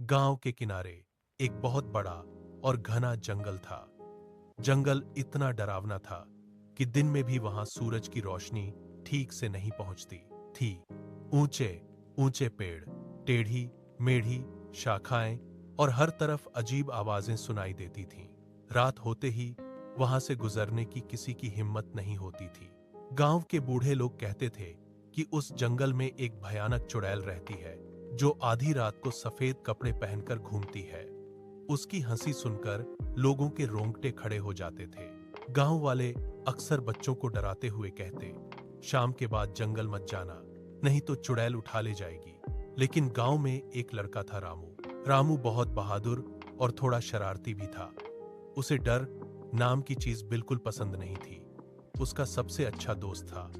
गांव के किनारे एक बहुत बड़ा और घना जंगल था। जंगल इतना डरावना था कि दिन में भी वहां सूरज की रोशनी ठीक से नहीं पहुंचती थी। ऊंचे ऊंचे पेड़, टेढ़ी मेढ़ी शाखाएं और हर तरफ अजीब आवाजें सुनाई देती थीं। रात होते ही वहां से गुजरने की किसी की हिम्मत नहीं होती थी। गांव के बूढ़े लोग कहते थे कि उस जंगल में एक भयानक चुड़ैल रहती है जो आधी रात को सफेद कपड़े पहनकर घूमती है। उसकी हंसी सुनकर लोगों के रोंगटे खड़े हो जाते थे। गांव वाले अक्सर बच्चों को डराते हुए कहते, शाम के बाद जंगल मत जाना, नहीं तो चुड़ैल उठा ले जाएगी। लेकिन गांव में एक लड़का था, रामू। रामू बहुत बहादुर और थोड़ा शरारती भी था। उसे डर नाम की चीज बिल्कुल पसंद नहीं थी। उसका सबसे अच्छा दोस्त था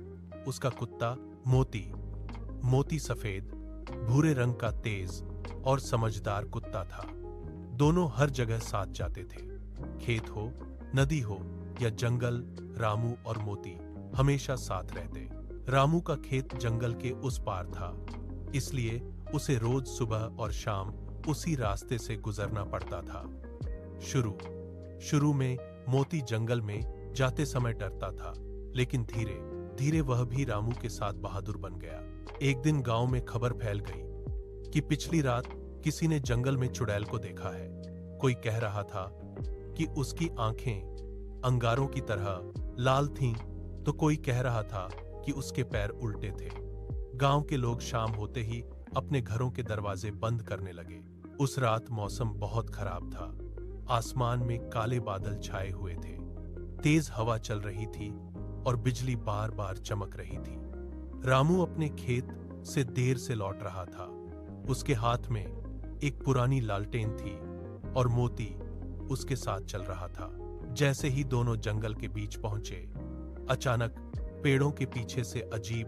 उसका कुत्ता मोती। मोती सफेद भूरे रंग का तेज और समझदार कुत्ता था। दोनों हर जगह साथ जाते थे। खेत हो, नदी हो या जंगल, रामू और मोती हमेशा साथ रहते। रामू का खेत जंगल के उस पार था, इसलिए उसे रोज सुबह और शाम उसी रास्ते से गुजरना पड़ता था। शुरू में मोती जंगल में जाते समय डरता था, लेकिन धीरे धीरे वह भी रामू के साथ बहादुर बन गया। एक दिन गांव में खबर फैल गई कि पिछली रात किसी ने जंगल में चुड़ैल को देखा है। कोई कह रहा था कि उसकी आंखें अंगारों की तरह लाल थीं, तो कोई कह रहा था कि उसके पैर उल्टे थे। गांव के लोग शाम होते ही अपने घरों के दरवाजे बंद करने लगे। उस रात मौसम बहुत खराब था। आसमान में काले बादल छाए हुए थे, तेज हवा चल रही थी और बिजली बार बार चमक रही थी। रामू अपने खेत से देर से लौट रहा था। उसके हाथ में एक पुरानी लालटेन थी और मोती उसके साथ चल रहा था। जैसे ही दोनों जंगल के बीच पहुंचे, अचानक पेड़ों के पीछे से अजीब